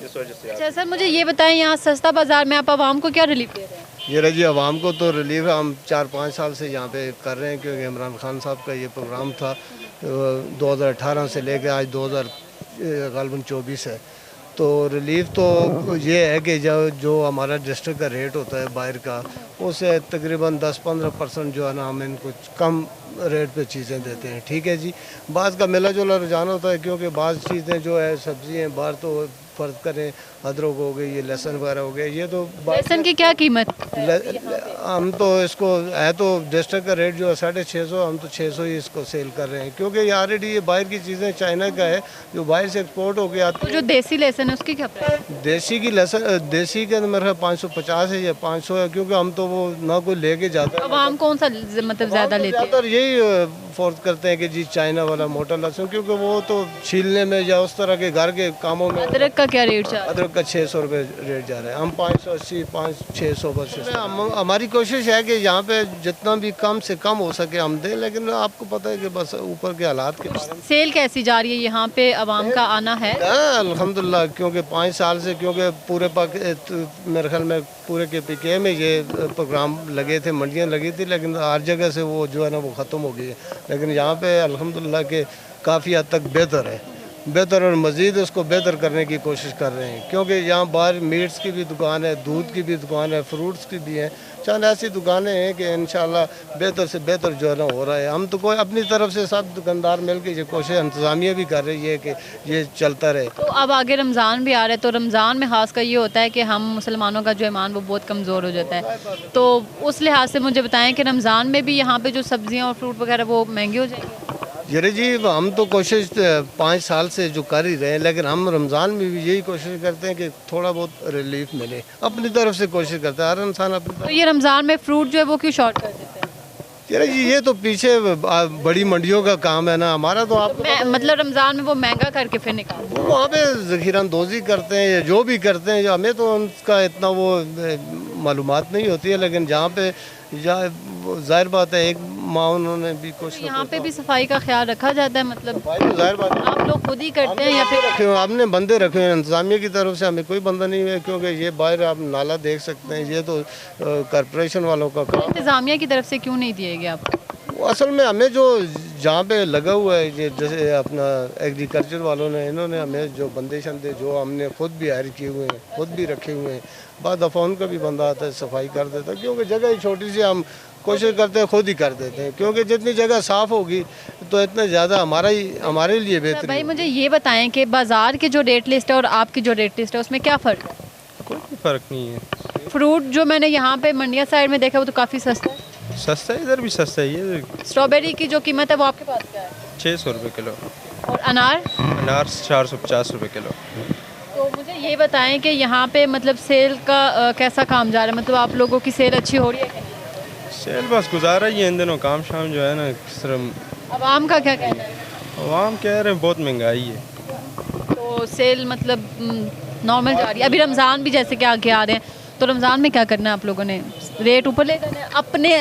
Speaker 13: इस वजह से।
Speaker 1: अच्छा सर मुझे ये बताएं यहाँ सस्ता बाज़ार में आप आवाम को क्या रिलीफ दे रहे हैं?
Speaker 20: ये रही जी आवाम को तो रिलीफ हम 4-5 साल से यहाँ पे कर रहे हैं, क्योंकि इमरान खान साहब का ये प्रोग्राम था 2018 से लेकर आज 2024 है। तो रिलीफ तो ये है कि जो हमारा डिस्ट्रिक्ट का रेट होता है बाहर का, उससे तकरीबन 10-15% जो है ना हम इनको कम रेट पे चीज़ें देते हैं। ठीक है जी, बाज़ का मिला जुला रुझान होता है, क्योंकि बाज़ चीज़ें जो है सब्ज़ी हैं बाहर तो फ़र्ज करें, अदरक हो गई, ये लहसुन वगैरह हो गया, ये तो
Speaker 1: लहसुन की क्या कीमत?
Speaker 20: हम तो इसको है तो डिस्ट्रिक्ट का रेट जो है 650, हम तो 600 ही इसको सेल कर रहे हैं, क्योंकि ये ऑलरेडी ये बाहर की चीज़ें चाइना का है जो बाहर से एक्सपोर्ट हो गया।
Speaker 1: तो जो देसी लहसुन है उसकी क्या प्राइस?
Speaker 20: देसी की लहसुन देसी के मेरे 550 है या 500 है, क्योंकि हम तो वो ना कोई लेके जाता है।
Speaker 1: अब हम कौन सा मतलब ज़्यादा लेते हैं?
Speaker 20: ज़्यादातर यही फोर्स करते हैं कि जी चाइना वाला मोटा लहसुन, क्योंकि वो तो छीलने में या उस तरह के घर के कामों में।
Speaker 1: अदरक का क्या रेट जा रहा है?
Speaker 20: अदरक का 600 रुपये रेट जा रहा है, हम 580 500-600 बस। हमारी कोशिश है कि यहाँ पे जितना भी कम से कम हो सके हम दें, लेकिन आपको पता है कि बस ऊपर के हालात के बारे में।
Speaker 1: सेल कैसी जा रही है यहाँ पे आवाम का आना है?
Speaker 20: अल्हम्दुलिल्लाह, क्योंकि 5 साल से, क्योंकि पूरे मेरे ख्याल में पूरे KPK में ये प्रोग्राम लगे थे, मंडियाँ लगी थी, लेकिन हर जगह से वो जो है ना वो ख़त्म हो गई है। लेकिन यहाँ पे अल्हम्दुलिल्लाह के काफ़ी हद तक बेहतर है, बेहतर और मज़ीद उसको बेहतर करने की कोशिश कर रहे हैं, क्योंकि यहाँ बाहर मीट्स की भी दुकान है, दूध की भी दुकान है, फ्रूट्स की भी हैं, चंद ऐसी दुकानें हैं कि इंशाल्लाह बेहतर से बेहतर जो है ना हो रहा है। हम तो कोई अपनी तरफ से सब दुकानदार मिल के ये कोशिश इंतज़ामिया भी कर रही है कि ये चलता रहे।
Speaker 1: तो अब आगे रमज़ान भी आ रहा है, तो रमज़ान में ख़ास कर ये होता है कि हम मुसलमानों का जो ईमान वो बहुत कमज़ोर हो जाता है, तो उस लिहाज से मुझे बताएँ कि रमज़ान में भी यहाँ पर जो सब्ज़ियाँ और फ्रूट वगैरह वो महंगे हो जाएंगे?
Speaker 20: जरे जी, हम तो कोशिश 5 साल से जो कर ही रहे हैं, लेकिन हम रमज़ान में भी यही कोशिश करते हैं कि थोड़ा बहुत रिलीफ मिले, अपनी तरफ से कोशिश करते हैं हर इंसान अपनी तरफ।
Speaker 1: तो ये रमज़ान में फ्रूट जो है वो क्यों शॉर्ट कर देते हैं?
Speaker 20: जरे जी, ये तो पीछे बड़ी मंडियों का काम है ना, हमारा तो आप
Speaker 1: मतलब रमज़ान में वो महंगा करके फिर निकालते हैं,
Speaker 20: वहाँ पे ज़ख़ीरानंदोज़ी करते हैं या जो भी करते हैं, हमें तो उनका इतना वो मालूमात नहीं होती है, लेकिन जहाँ पे ज़ाहिर बात है एक माँ उन्होंने भी कुछ
Speaker 1: यहाँ पे भी सफाई का ख्याल रखा जाता है, मतलब
Speaker 20: ज़ाहिर बात है
Speaker 1: आप लोग खुद ही करते हैं या फिर
Speaker 20: आपने बंदे रखे हैं इंतज़ामिया की तरफ से? हमें कोई बंदा नहीं है, क्योंकि ये बाहर आप नाला देख सकते हैं, ये तो कॉरपोरेशन वालों का काम।
Speaker 1: इंतज़ामिया की तरफ से क्यों नहीं दिए गए आपको?
Speaker 20: असल में हमें जो जहाँ पे लगा हुआ है, ये जैसे अपना एग्रीकल्चर वालों ने, इन्होंने हमें जो बंदे शंदे जो हमने खुद भी हायर किए हुए हैं, खुद भी रखे हुए हैं, बाद दफ़ा उनका भी बंदा आता है सफाई कर देता है, क्योंकि जगह ही छोटी सी, हम कोशिश करते हैं खुद ही कर देते हैं, क्योंकि जितनी जगह साफ़ होगी तो इतना ज़्यादा हमारे लिए बेहतर।
Speaker 1: भाई मुझे ये बताएं कि बाज़ार की जो रेट लिस्ट है और आपकी जो रेट लिस्ट है उसमें क्या फ़र्क है?
Speaker 17: कोई फ़र्क नहीं है।
Speaker 1: फ्रूट जो मैंने यहाँ पे मंडिया साइड में देखा वो तो काफ़ी सस्ता है।
Speaker 17: सस्ता है, इधर भी सस्ता है। ये
Speaker 1: स्ट्रॉबेरी की जो कीमत है वो आपके पास क्या है?
Speaker 17: 600 रुपये किलो।
Speaker 1: और अनार?
Speaker 17: अनार 450 रुपये किलो।
Speaker 1: तो मुझे ये बताएं कि यहाँ पे मतलब सेल का कैसा काम जा रहा है, मतलब आप लोगों की सेल अच्छी हो रही है कि नहीं?
Speaker 17: सेल बस गुजारा ही है इन दिनों, काम शाम जो है ना किस तरह।
Speaker 1: आवाम का क्या कहना है?
Speaker 17: आवाम कह रहे हैं बहुत महंगाई है,
Speaker 1: तो सेल मतलब नॉर्मल जा रही है। अभी रमज़ान भी जैसे कि आगे आ रहे हैं, तो रमज़ान में क्या करना है आप लोगों ने? रेट ऊपर ले जाना है,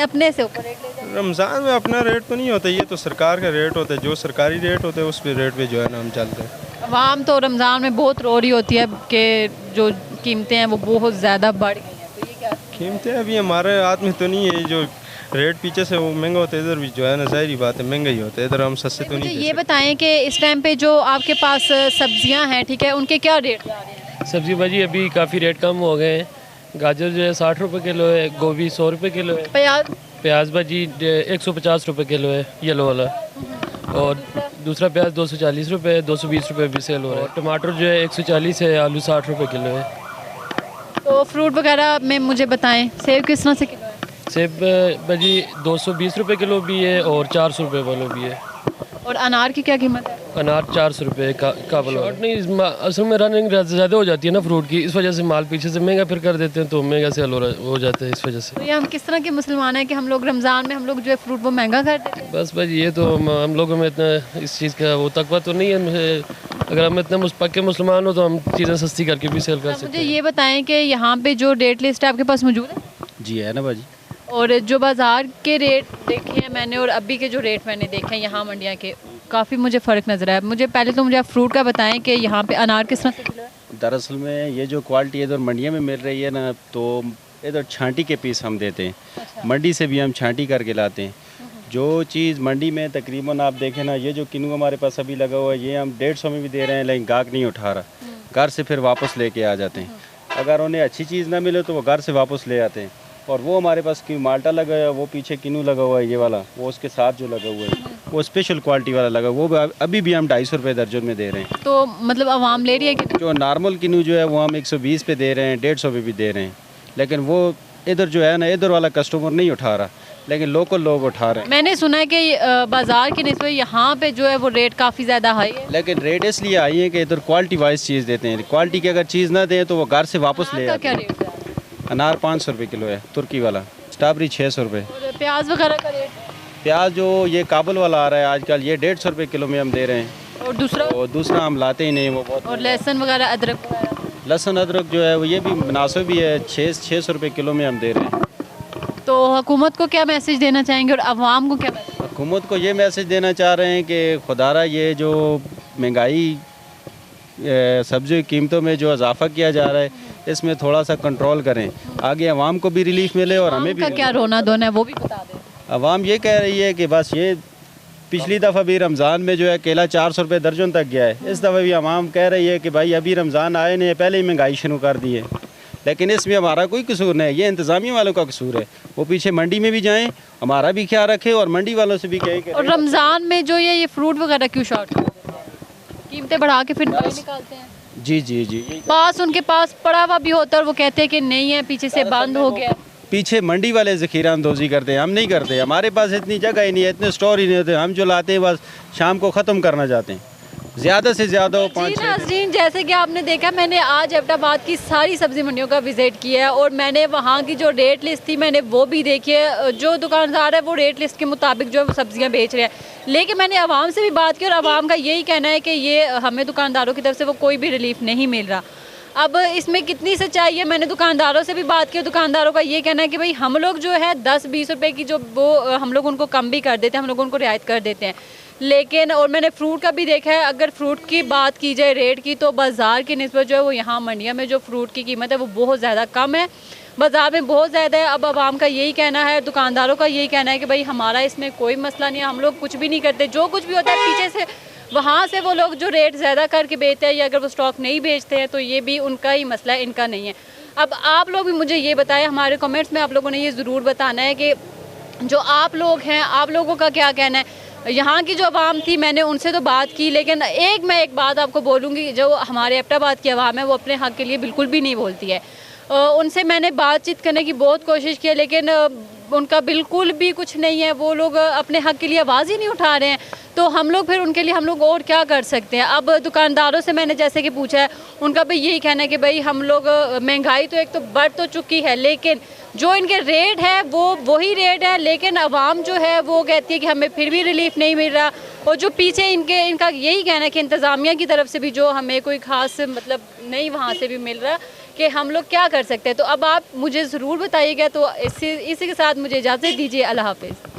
Speaker 1: अपने से ऊपर रेट ले जाना है?
Speaker 17: रमज़ान में अपना रेट तो नहीं होता, ये तो सरकार का रेट होता है, जो सरकारी रेट होता है उस पे रेट पे जो है ना हम चलते हैं।
Speaker 1: आवाम तो रमज़ान में बहुत रो रही होती है कि जो कीमतें हैं वो बहुत ज़्यादा बढ़ गई हैं, तो ये क्या?
Speaker 17: कीमतें अभी हमारे हाथ में तो नहीं है, जो रेट पीछे से वो महंगा होता है, इधर भी जो है ना ज़ाहिर बात है महंगा ही होता है, इधर हम सस्ते तो नहीं।
Speaker 1: ये बताएं कि इस टाइम पे जो आपके पास सब्जियां हैं, ठीक है, उनके क्या रेट जा रहे हैं?
Speaker 10: सब्जी भाजी अभी काफ़ी रेट कम हो गए हैं। गाजर जो है 60 रुपये किलो है, गोभी 100 रुपये किलो है, प्याज भाजी 150 रुपये किलो है येलो वाला, और दूसरा प्याज 240 रुपये, 220 रुपये भी सेल हो रहा है। टमाटर जो है 140 है, आलू 60 रुपये किलो है।
Speaker 1: तो फ्रूट वगैरह में मुझे बताएं, सेब किस तरह से किलो है?
Speaker 10: सेब भाजी 220 रुपये किलो भी है और 400 रुपये वालों भी है।
Speaker 1: और अनार की क्या कीमत है?
Speaker 10: अनार 400 रुपये का वाला। नहीं, असल में रनिंग ज़्यादा हो जाती है ना फ्रूट की, इस वजह से माल पीछे से महंगा फिर कर देते हैं, तो महंगा सेल हो जाता है इस वजह से।
Speaker 1: तो ये हम किस तरह के मुसलमान हैं कि हम लोग रमज़ान में हम लोग जो है फ्रूट वो महंगा कर देते हैं?
Speaker 10: बस भाई ये तो हम लोगों में इतना इस चीज़ का वो तकवा तो नहीं है। अगर हम इतने पक्के मुसलमान हो तो हम चीज़ें सस्ती करके भी सेल कर सकते हैं।
Speaker 1: मुझे ये बताएं कि यहाँ पे जो रेट लिस्ट है आपके पास मौजूद है?
Speaker 3: जी है ना भाजी।
Speaker 1: और जो बाज़ार के रेट देखे हैं मैंने और अभी के जो रेट मैंने देखे हैं यहाँ मंडिया के, काफ़ी मुझे फ़र्क नज़र आया। मुझे पहले तो मुझे आप फ्रूट का बताएं कि यहाँ पे अनार किस तरह से किलो है?
Speaker 3: दरअसल में ये जो क्वालिटी इधर मंडिया में मिल रही है ना, तो इधर छांटी के पीस हम देते हैं। अच्छा। मंडी से भी हम छांटी करके लाते हैं। जो चीज़ मंडी में तकरीबन आप देखें ना, ये जो किन्नू हमारे पास अभी लगा हुआ है ये हम 150 में भी दे रहे हैं, लेकिन गाहक नहीं उठा रहा। घर से फिर वापस लेके आ जाते हैं। अगर उन्हें अच्छी चीज़ ना मिले तो वो घर से वापस ले आते हैं। और वो हमारे पास माल्टा लगा है, वो पीछे किन्नू लगा हुआ है ये वाला, वो उसके साथ जो लगा हुआ है वो स्पेशल क्वालिटी वाला लगा, वो अभी भी हम 250 रुपये दर्जन में दे रहे हैं।
Speaker 1: तो मतलब आवाम ले रही है कि
Speaker 3: जो नॉर्मल किन्नू जो है वो हम 120 पे दे रहे हैं, 150 पे भी दे रहे हैं, लेकिन वो इधर जो है ना, इधर वाला कस्टमर नहीं उठा रहा, लेकिन लोकल लोग उठा रहे हैं।
Speaker 1: मैंने सुना है कि बाज़ार की निस्बत यहाँ पे जो है वो रेट काफ़ी ज़्यादा हाई है।
Speaker 3: लेकिन रेट इसलिए आई है कि इधर क्वालिटी वाइज चीज़ देते हैं। क्वालिटी की अगर चीज़ ना दें तो वो घर से वापस ले आते हैं। अनार 500 रुपये किलो है तुर्की वाला, स्ट्रॉबेरी 600 रुपये।
Speaker 1: और प्याज वगैरह का रेट?
Speaker 3: प्याज जो ये काबुल वाला आ रहा है आजकल, ये 150 रुपये किलो में हम दे रहे हैं।
Speaker 1: और दूसरा
Speaker 3: हम लाते ही नहीं वो बहुत।
Speaker 1: और लहसुन वगैरह, अदरक?
Speaker 3: लहसुन अदरक जो है वो ये भी मुनासिब भी है, 600 रुपये किलो में हम दे रहे हैं।
Speaker 1: तो हुकूमत को क्या मैसेज देना चाहेंगे और अवाम को क्या मैसेज?
Speaker 3: हुकूमत को ये मैसेज देना चाह रहे हैं कि खुदारा ये जो महंगाई सब्ज़ी की कीमतों में जो इजाफा किया जा रहा है इसमें थोड़ा सा कंट्रोल करें, आगे अवाम को भी रिलीफ मिले और हमें भी।
Speaker 1: क्या रोना धोना है वो भी बता दें।
Speaker 3: अवाम ये कह रही है कि बस ये पिछली दफ़ा भी रमज़ान में जो है केला 400 रुपये दर्जन तक गया है, इस दफ़ा भी अवाम कह रही है कि भाई अभी रमज़ान आए नहीं, पहले ही महंगाई शुरू कर दी है। लेकिन इसमें हमारा कोई कसूर नहीं, ये इंतज़ामिया वालों का कसूर है। वो पीछे मंडी में भी जाएं, हमारा भी ख्याल रखें और मंडी वालों से भी कहें।
Speaker 1: और रमज़ान में जो ये फ्रूट वगैरह क्यों शॉर्ट कीमतें बढ़ा के फिर निकालते हैं?
Speaker 3: जी जी जी,
Speaker 1: पास उनके पास पड़ा हुआ भी होता है और वो कहते हैं कि नहीं है, पीछे से बंद हो गया।
Speaker 3: पीछे मंडी वाले ज़ख़ीरा अंदोज़ी करते हैं, हम नहीं करते। हमारे पास इतनी जगह ही नहीं है, इतने स्टोर ही नहीं होते। हम जो लाते हैं बस शाम को ख़त्म करना चाहते हैं, ज़्यादा से ज़्यादा 5-6।
Speaker 1: नाज़रीन, जैसे कि आपने देखा, मैंने आज एबटाबाद की सारी सब्ज़ी मंडियों का विज़िट किया है और मैंने वहाँ की जो रेट लिस्ट थी मैंने वो भी देखी है। जो दुकानदार है वो रेट लिस्ट के मुताबिक जो है वो सब्ज़ियाँ बेच रहे हैं, लेकिन मैंने आवाम से भी बात की और आवाम का यही कहना है कि ये हमें दुकानदारों की तरफ से वो कोई भी रिलीफ नहीं मिल रहा। अब इसमें कितनी सच्चाई है, मैंने दुकानदारों से भी बात की। दुकानदारों का ये कहना है कि भाई हम लोग जो है 10-20 रुपए की जो वो हम लोग उनको कम भी कर देते हैं, हम लोग उनको रियायत कर देते हैं। लेकिन और मैंने फ्रूट का भी देखा है, अगर फ्रूट की बात की जाए रेट की, तो बाज़ार की निस्बत जो है वो यहाँ मंडिया में जो फ्रूट की कीमत है वो बहुत ज़्यादा कम है, बाज़ार में बहुत ज़्यादा है। अब आवाम का यही कहना है, दुकानदारों का यही कहना है कि भाई हमारा इसमें कोई मसला नहीं है, हम लोग कुछ भी नहीं करते। जो कुछ भी होता है पीछे से वहाँ से वो लोग जो रेट ज़्यादा करके बेचते हैं या अगर वो स्टॉक नहीं बेचते हैं तो ये भी उनका ही मसला है, इनका नहीं है। अब आप लोग भी मुझे ये बताएं, हमारे कमेंट्स में आप लोगों ने ये ज़रूर बताना है कि जो आप लोग हैं, आप लोगों का क्या कहना है। यहाँ की जो आवाम थी मैंने उनसे तो बात की, लेकिन मैं एक बात आपको बोलूँगी, जो हमारे एबटाबाद की आवाम है वो अपने हक़ के लिए बिल्कुल भी नहीं बोलती है। उनसे मैंने बातचीत करने की बहुत कोशिश की, लेकिन उनका बिल्कुल भी कुछ नहीं है। वो लोग अपने हक़ के लिए आवाज़ ही नहीं उठा रहे हैं, तो हम लोग फिर उनके लिए हम लोग और क्या कर सकते हैं। अब दुकानदारों से मैंने जैसे कि पूछा है, उनका भी यही कहना है कि भाई हम लोग महंगाई तो एक तो बढ़ तो चुकी है, लेकिन जो इनके रेट है वो वही रेट है, लेकिन आवाम जो है वो कहती है कि हमें फिर भी रिलीफ नहीं मिल रहा। और जो पीछे इनका यही कहना है कि इंतज़ामिया की तरफ से भी जो हमें कोई ख़ास मतलब नहीं वहाँ से भी मिल रहा कि हम लोग क्या कर सकते हैं। तो अब आप मुझे ज़रूर बताइएगा। तो इसी के साथ मुझे इजाज़त दीजिए, अल्लाह हाफ़िज़।